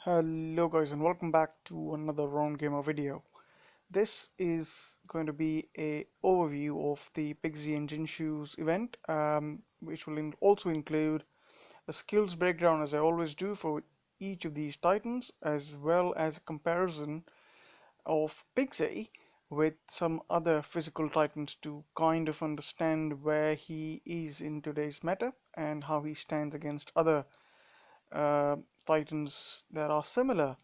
Hello guys and welcome back to another round gamer video. This is going to be a overview of the Pigsy and Jinshu's event, which will also include a skills breakdown as I always do for each of these titans, as well as a comparison of Pixie with some other physical titans to kind of understand where he is in today's meta and how he stands against other uh, titans that are similar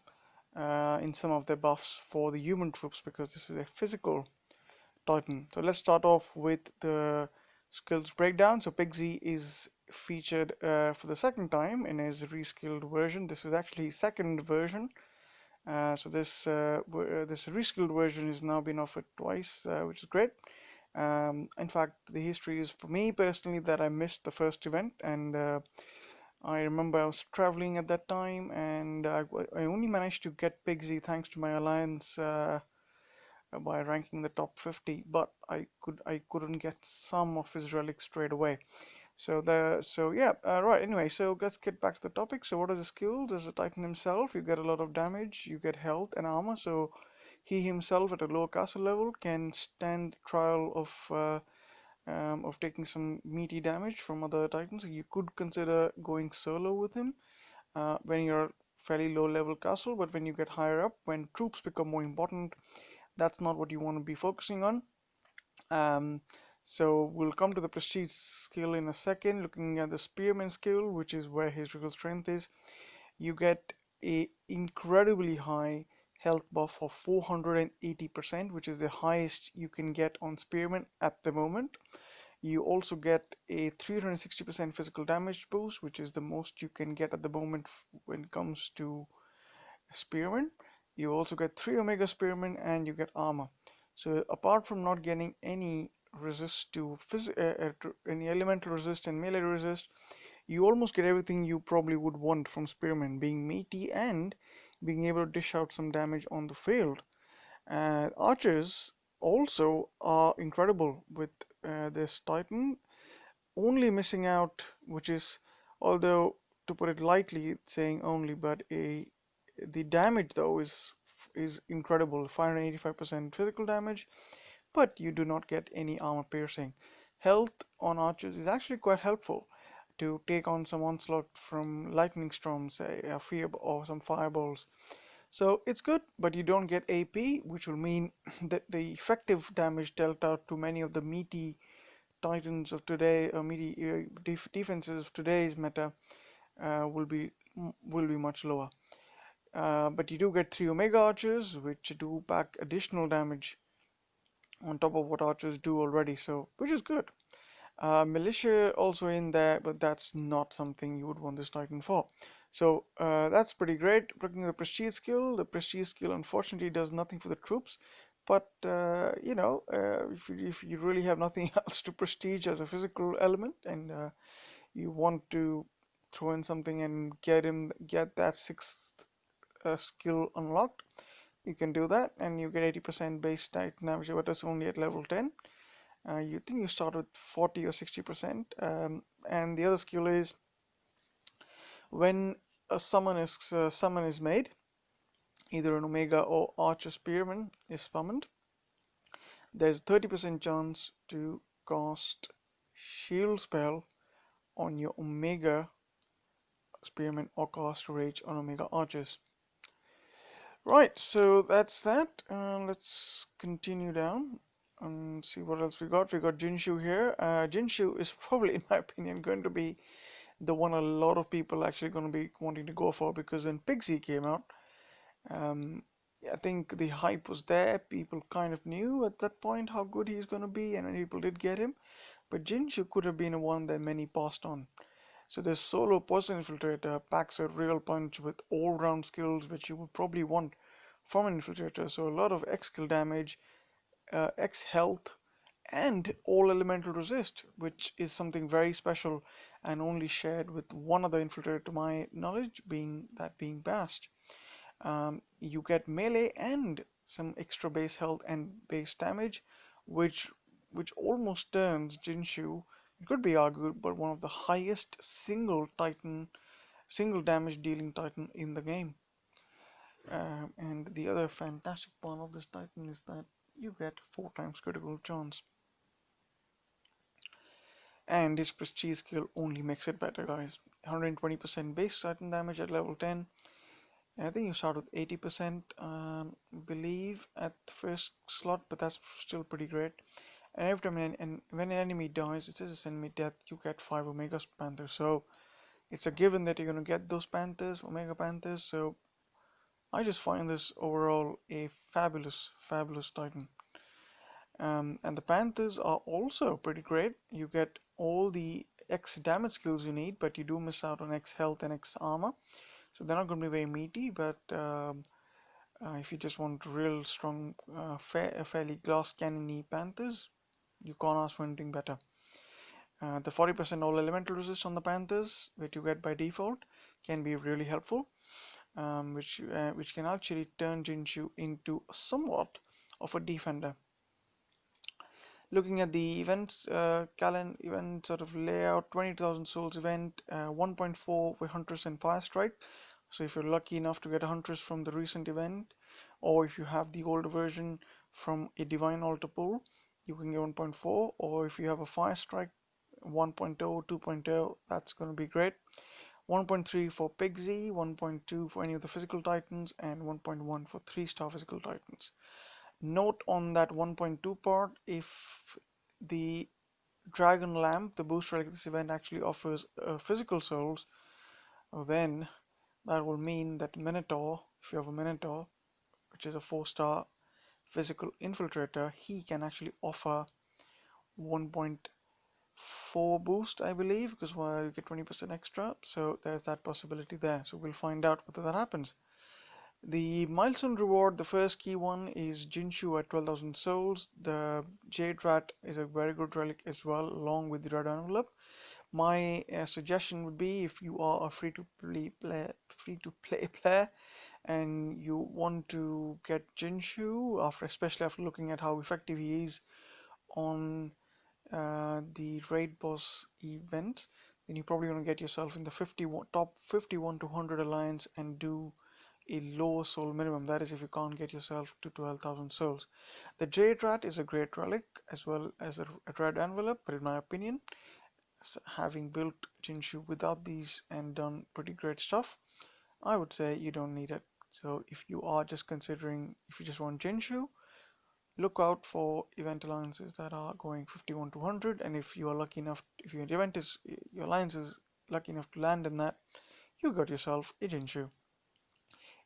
in some of their buffs for the human troops because this is a physical titan. So let's start off with the skills breakdown. So Pigsy is featured for the second time in his reskilled version. This is actually his second version. This reskilled version has now been offered twice, which is great. In fact, the history is for me personally that I missed the first event, and I remember I was traveling at that time, and I only managed to get Pigsy thanks to my alliance by ranking the top 50. But I couldn't get some of his relics straight away. So yeah, right. Anyway, so let's get back to the topic. So what are the skills? As a Titan himself, you get a lot of damage, you get health and armor. So he himself at a lower castle level can stand trial of taking some meaty damage from other Titans. You could consider going solo with him when you're fairly low level castle, but when you get higher up, when troops become more important, that's not what you want to be focusing on. Um, so we'll come to the prestige skill in a second. Looking at the spearman skill, which is where his real strength is, you get a incredibly high health buff of 480%, which is the highest you can get on spearman at the moment. You also get a 360% physical damage boost, which is the most you can get at the moment when it comes to spearmen. You also get 3 Omega Spearmen and you get armor. So apart from not getting any resist to any elemental resist and melee resist, you almost get everything you probably would want from Spearmen, being meaty and being able to dish out some damage on the field. Archers also are incredible with this Titan, only missing out, which is, although to put it lightly, it's saying only, but the damage though is incredible, 585% physical damage, but you do not get any armor piercing. Health on archers is actually quite helpful to take on some onslaught from lightning storms, say a fear or some fireballs. So it's good, but you don't get AP, which will mean that the effective damage dealt out to many of the meaty titans of today, defenses of today's meta uh, will be will be much lower. But you do get 3 Omega Archers, which do pack additional damage on top of what archers do already, so which is good. Militia also in there, but that's not something you would want this Titan for. So that's pretty great. Looking at the Prestige skill unfortunately does nothing for the troops. But if you really have nothing else to Prestige as a physical element, and you want to throw in something and get that sixth skill unlocked, you can do that, and you get 80% base Titan damage, but that's only at level 10. You think you start with 40 or 60%. And the other skill is when a summon is made, either an Omega or Archer Spearman is summoned, there's 30% chance to cast Shield spell on your Omega Spearman or cast Rage on Omega Archers. Right, so that's that. Let's continue down and see what else we got. We got Jinshu here. Jinshu is probably, in my opinion, going to be the one a lot of people actually going to be wanting to go for, because when Pigsy came out, um, I think the hype was there. People kind of knew at that point how good he's going to be, and people did get him. But Jinshu could have been a one that many passed on. So this solo person infiltrator packs a real punch with all-round skills which you would probably want from an infiltrator. So a lot of X skill damage, X health, and all elemental resist, which is something very special and only shared with one other infiltrator to my knowledge, being Bast. You get melee and some extra base health and base damage, which almost turns Jinshu, it could be argued, but one of the highest single damage dealing Titan in the game. And the other fantastic part of this Titan is that you get 4 times critical chance. And this prestige skill only makes it better, guys. 120% base Titan damage at level 10. And I think you start with 80%, believe, at the first slot, but that's still pretty great. And every time when an enemy dies, it says it's enemy death, you get 5 Omega Panthers. So it's a given that you're going to get those Panthers, Omega Panthers. So I just find this overall a fabulous, fabulous Titan. And the Panthers are also pretty great. You get all the X damage skills you need, but you do miss out on X health and X armor. So they're not going to be very meaty, but if you just want real strong, fairly glass cannony Panthers, you can't ask for anything better. The 40% all elemental resist on the Panthers, which you get by default, can be really helpful, which can actually turn Jinshu into somewhat of a defender. Looking at the events, event sort of layout, 20,000 souls event, 1.4 with Huntress and Fire Strike. So if you're lucky enough to get a Huntress from the recent event, or if you have the older version from a Divine Altar pool, you can get 1.4, or if you have a Fire Strike 1.0, 2.0, that's going to be great. 1.3 for Pigsy, 1.2 for any of the physical titans, and 1.1 for 3-star physical titans. Note on that 1.2 part, if the Dragon Lamp, the boost relic of this event, actually offers physical souls, then that will mean that Minotaur, if you have a Minotaur, which is a 4-star physical infiltrator, he can actually offer 1.4 boost, I believe, because you get 20% extra. So there's that possibility there. So we'll find out whether that happens. The milestone reward, the first key one, is Jinshu at 12,000 souls. The Jade Rat is a very good relic as well, along with the Red Envelope. My suggestion would be, if you are a free-to-play player and you want to get Jinshu, especially after looking at how effective he is on the raid boss event, then you probably want to get yourself in the top 51 to 100 alliance and do a low soul minimum. That is, if you can't get yourself to 12,000 souls. The Jade Rat is a great relic as well as a red envelope, but in my opinion, having built Jinshu without these and done pretty great stuff, I would say you don't need it. So if you are just considering, if you just want Jinshu, look out for event alliances that are going 51 to 100, and if you are lucky enough, if your alliance is lucky enough to land in that, you got yourself a Jinshu.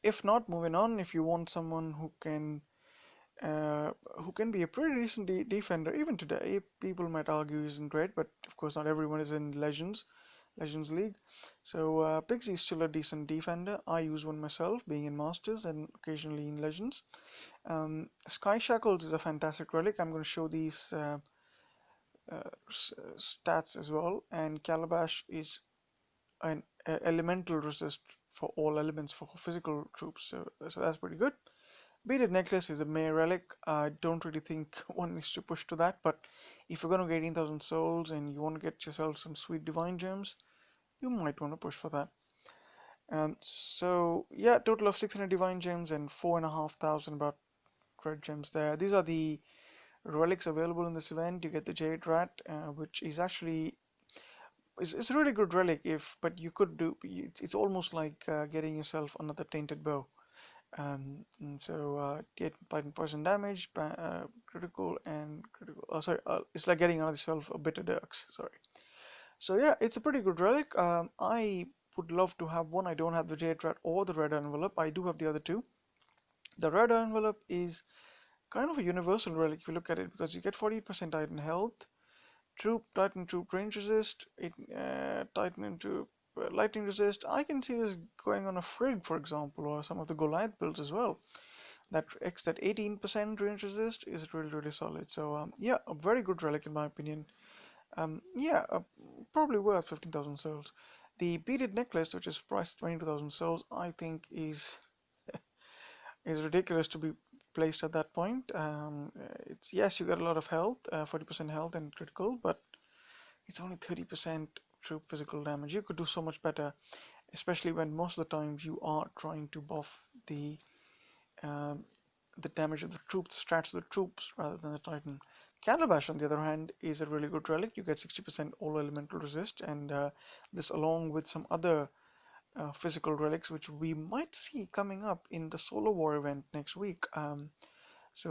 If not, moving on, if you want someone who can be a pretty decent defender, even today, people might argue isn't great, but of course not everyone is in Legends League. So Pixie is still a decent defender. I use one myself, being in Masters and occasionally in Legends. Sky Shackles is a fantastic relic. I'm going to show these stats as well. And Calabash is an elemental resist for all elements for physical troops. So that's pretty good. Beaded Necklace is a May relic. I don't really think one needs to push to that, but if you're going to get 18,000 souls and you want to get yourself some sweet divine gems, you might want to push for that. So yeah, total of 600 divine gems and 4,500 about red gems there. These are the relics available in this event. You get the Jade Rat, which is actually it's a really good relic. But you could do it's almost like getting yourself another tainted bow. And so get poison damage, critical and critical. Sorry, it's like getting yourself a bitter dirks. Sorry. So yeah, it's a pretty good relic. I would love to have one. I don't have the Jade Rat or the Red Envelope. I do have the other two. The Red Envelope is kind of a universal relic if you look at it, because you get 40% Titan health, Titan troop range resist, Titan and troop lightning resist. I can see this going on a Frigg, for example, or some of the Goliath builds as well. That 18% range resist is really solid. So yeah, a very good relic in my opinion. Yeah, probably worth 15,000 souls. The beaded necklace, which is priced 22,000 souls, I think is ridiculous to be placed at that point. It's yes, you get a lot of health, 40% health and critical, but it's only 30% true physical damage. You could do so much better, especially when most of the times you are trying to buff the um, the damage of the troops, the strats of the troops, rather than the Titan. Calabash, on the other hand, is a really good relic. You get 60% all elemental resist, and this, along with some other physical relics, which we might see coming up in the Solar War event next week. If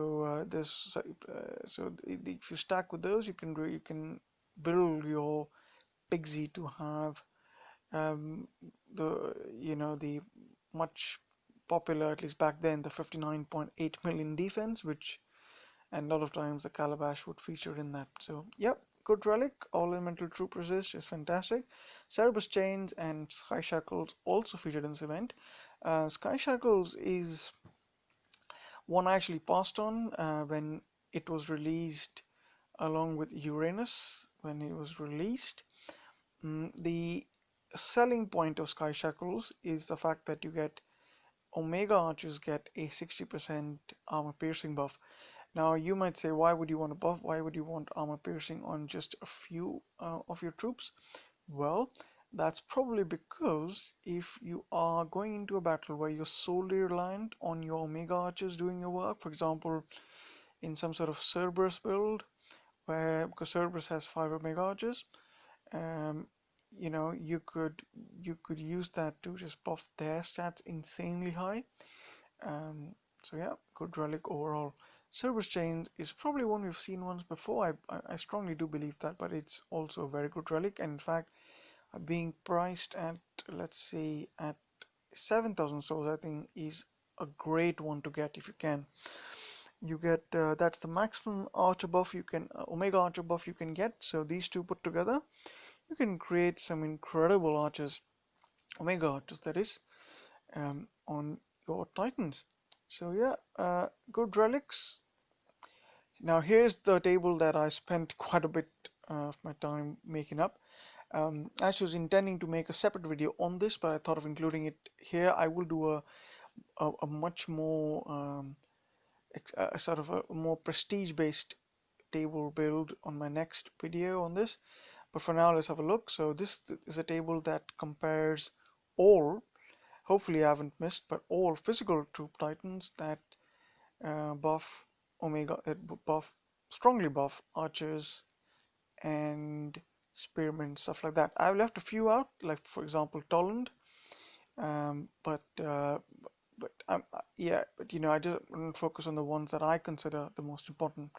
you stack with those, you can build your Pigsy to have um, the much popular, at least back then, the 59.8 million defense, which and a lot of times the Calabash would feature in that. So yep, good relic. All elemental troop resist is fantastic. Cerberus Chains and Sky Shackles also featured in this event. Sky Shackles is one I actually passed on when it was released along with Uranus when it was released. The selling point of Sky Shackles is the fact that you get Omega Archers get a 60% armor piercing buff. Now you might say, why would you want a buff? Why would you want armor piercing on just a few of your troops? Well, that's probably because if you are going into a battle where you're solely reliant on your Omega Archers doing your work, for example, in some sort of Cerberus build, where because Cerberus has 5 Omega Archers, um, you could use that to just buff their stats insanely high. Um, so yeah, good relic overall. Cerberus Chain is probably one we've seen once before. I strongly do believe that, but it's also a very good relic, and in fact, being priced at, let's say, at 7,000 souls, I think is a great one to get if you can. You get that's the maximum archer buff you can Omega Archer buff you can get. So these two put together, you can create some incredible archers, Omega Archers that is, on your Titans. So yeah, good relics. Now here's the table that I spent quite a bit of my time making up. I was intending to make a separate video on this, but I thought of including it here. I will do a much more a sort of a more prestige-based table build on my next video on this. But for now, let's have a look. So this is a table that compares all, hopefully I haven't missed, but all physical troop titans that buff Omega, buff, strongly buff archers and spearmen, stuff like that. I've left a few out, like for example Toland, um, but uh, but I just want to focus on the ones that I consider the most important.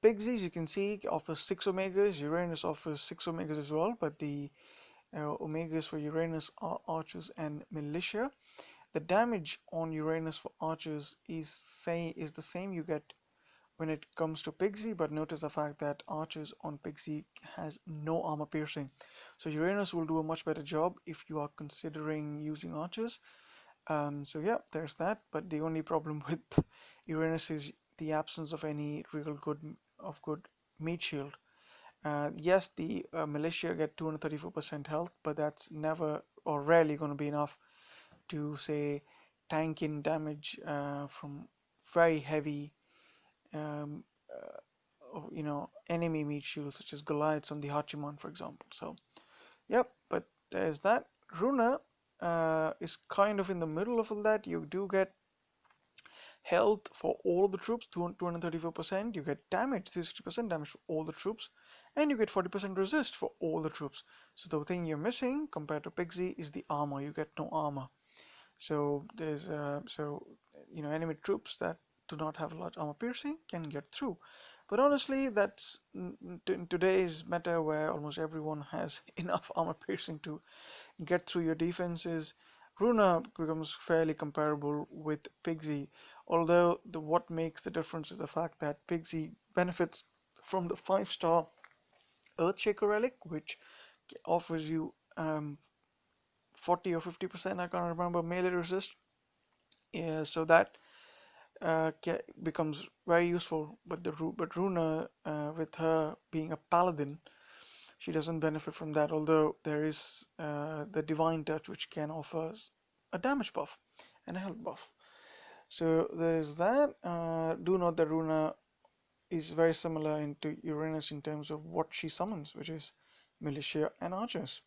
Pigsy, as you can see, offers 6 Omegas. Uranus offers 6 Omegas as well, but the Omegas for Uranus are archers and militia. The damage on Uranus for archers is the same you get when it comes to Pigsy, but notice the fact that archers on Pigsy has no armor piercing. So Uranus will do a much better job if you are considering using archers. So yeah, there's that. But the only problem with Uranus is the absence of any real good meat shield. Yes, the militia get 234% health, but that's never or rarely going to be enough to say tank in damage from very heavy um, enemy meat shields such as Goliaths on the Hachiman, for example. So yep, but there's that. Runa is kind of in the middle of all that. You do get health for all of the troops, 234%. You get damage, 360% damage for all the troops, and you get 40% resist for all the troops. So the thing you're missing compared to Pixie is the armor. You get no armor. So there's enemy troops that do not have a large armor piercing can get through. But honestly, that's in today's meta where almost everyone has enough armor piercing to get through your defenses. Runa becomes fairly comparable with Pigsy, although what makes the difference is the fact that Pigsy benefits from the 5-star Earthshaker relic, which offers you 40 or 50%, I can't remember, melee resist. Yeah, so that becomes very useful. But Runa, with her being a paladin, she doesn't benefit from that. Although there is the Divine Touch, which can offer a damage buff and a health buff. So there's that. Do note that Runa is very similar to Uranus in terms of what she summons, which is militia and archers.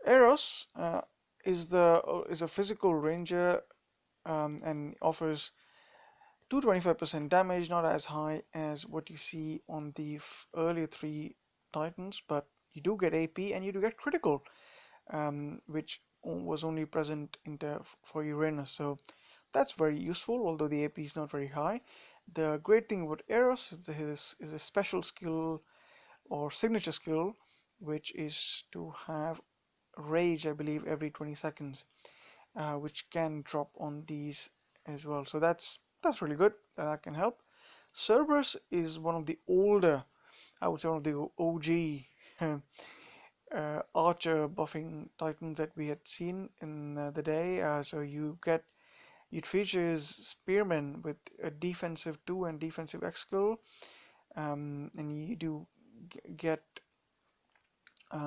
Eros is a physical ranger and offers 225% damage, not as high as what you see on the earlier three Titans, but you do get AP and you do get critical, which was only present for Uranus. So that's very useful, although the AP is not very high. The great thing about Eros is his a special skill or signature skill, which is to have rage, I believe, every 20 seconds, which can drop on these as well. So that's really good. That can help. Cerberus is one of the older, I would say, one of the OG archer buffing titans that we had seen in the day. So it features spearmen with a defensive 2 and defensive X skill, and you do get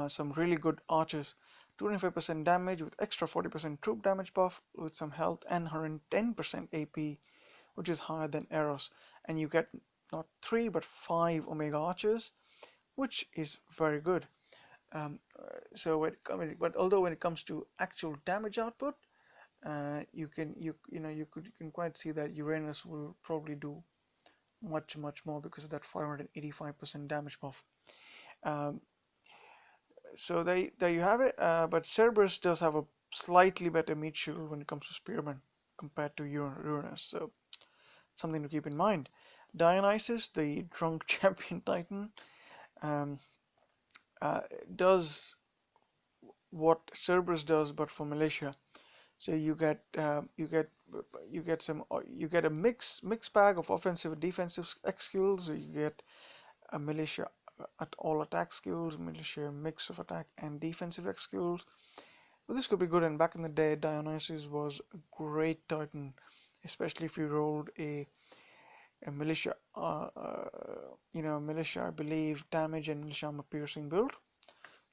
some really good archers. 25% damage with extra 40% troop damage buff with some health and 110% AP, which is higher than Eros. And you get not 3 but 5 Omega archers, which is very good. But although when it comes to actual damage output, you can quite see that Uranus will probably do much more because of that 585% damage buff. Um, so there you have it. But Cerberus does have a slightly better meat shield when it comes to Spearman compared to Uranus. So something to keep in mind. Dionysus, the drunk champion titan, um, uh, does what Cerberus does, but for militia. So you get a mixed bag of offensive and defensive X skills. So you get a militia at all attack skills, militia mix of attack and defensive X skills. But this could be good. And back in the day, Dionysus was a great titan, especially if you rolled a militia, militia, I believe, damage and militia armor piercing build.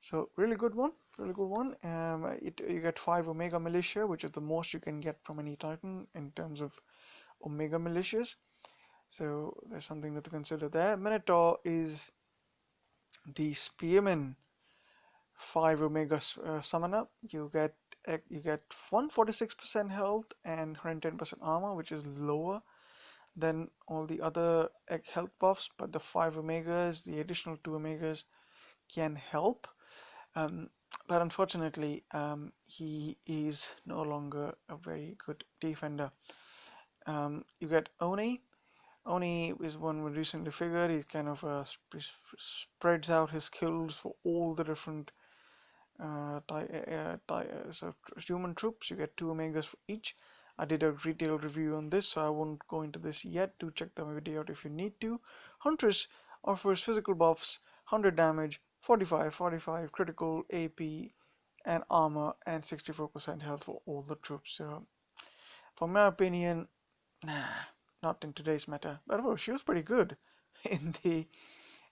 So really good one, really good one. You get 5 Omega Militia, which is the most you can get from any Titan in terms of Omega Militias. So there's something to consider there. Minotaur is the Spearman 5 Omega Summoner. You get 146% health and 110% armor, which is lower than all the other health buffs, but the 5 Omegas, the additional 2 Omegas can help. Um, but unfortunately, he is no longer a very good defender. You get Oni. Oni is one we recently figured. He kind of spreads out his skills for all the different so human troops. You get 2 Omegas for each. I did a detailed review on this, so I won't go into this yet. Do check the video out if you need to. Huntress offers physical buffs, 100 damage, 45 critical AP and armor, and 64% health for all the troops. So, for my opinion, nah, not in today's meta. But well, she was pretty good in the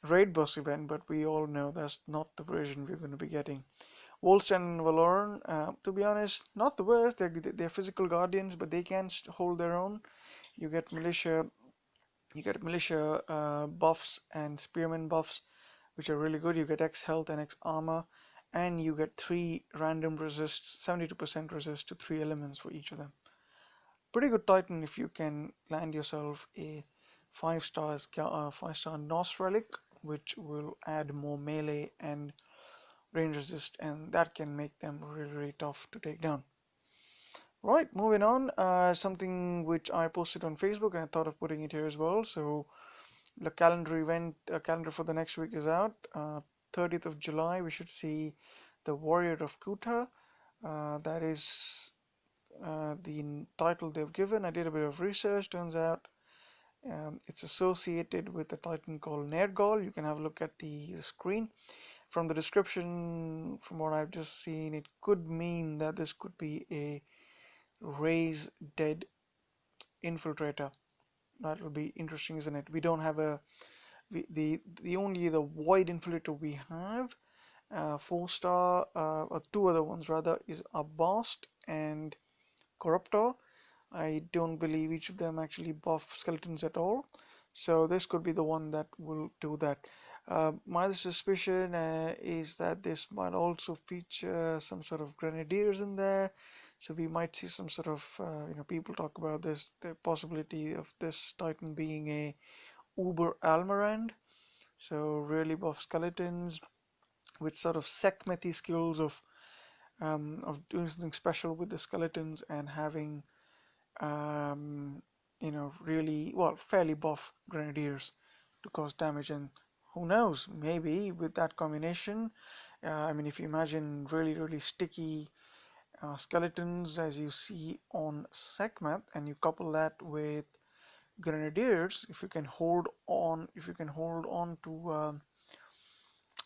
raid boss event, but we all know that's not the version we're going to be getting. Wolsten and Valoran, to be honest, not the worst. They're physical guardians, but they can hold their own. You get militia buffs and spearman buffs, which are really good. You get X health and X armor, and you get 3 random resists, 72% resist to 3 elements for each of them. Pretty good Titan if you can land yourself a 5-star Nos Relic, which will add more melee and range resist, and that can make them really tough to take down. Right, moving on. Something which I posted on Facebook and I thought of putting it here as well. So the calendar for the next week is out. 30th of July, we should see the Warrior of Kuta. That is the title they've given. I did a bit of research. Turns out it's associated with a titan called Nergal. You can have a look at the screen. From the description, from what I've just seen, it could mean that this could be a raise dead infiltrator. That will be interesting, isn't it? We don't have the void infiltrator we have, 4-star, or 2 other ones rather, is Abast and Corruptor. I don't believe each of them actually buff skeletons at all, so this could be the one that will do that. My other suspicion is that this might also feature some sort of grenadiers in there, So we might see some sort of, people talk about this, the possibility of this Titan being a Uber Almarand. So really buff skeletons with sort of Sekhmeti skills of doing something special with the skeletons and having um, really well fairly buff grenadiers to cause damage. And who knows, maybe with that combination, I mean, if you imagine really sticky skeletons as you see on Sekhmet, and you couple that with grenadiers, if you can hold on to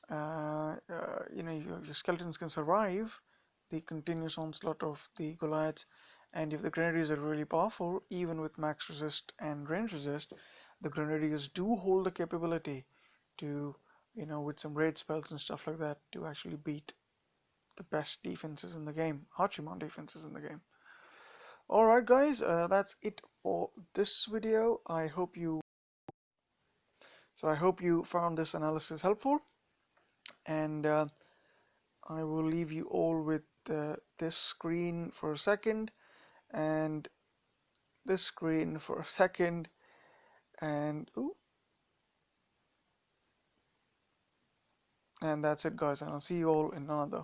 your skeletons can survive the continuous onslaught of the Goliaths. And if the grenadiers are really powerful, even with max resist and range resist, the grenadiers do hold the capability to, with some raid spells and stuff like that, to actually beat the best defenses in the game, Hachiman defenses in the game. Alright guys, that's it for this video. I hope you found this analysis helpful, and I will leave you all with this screen for a second, and this screen for a second, and ooh, and that's it guys, and I'll see you all in another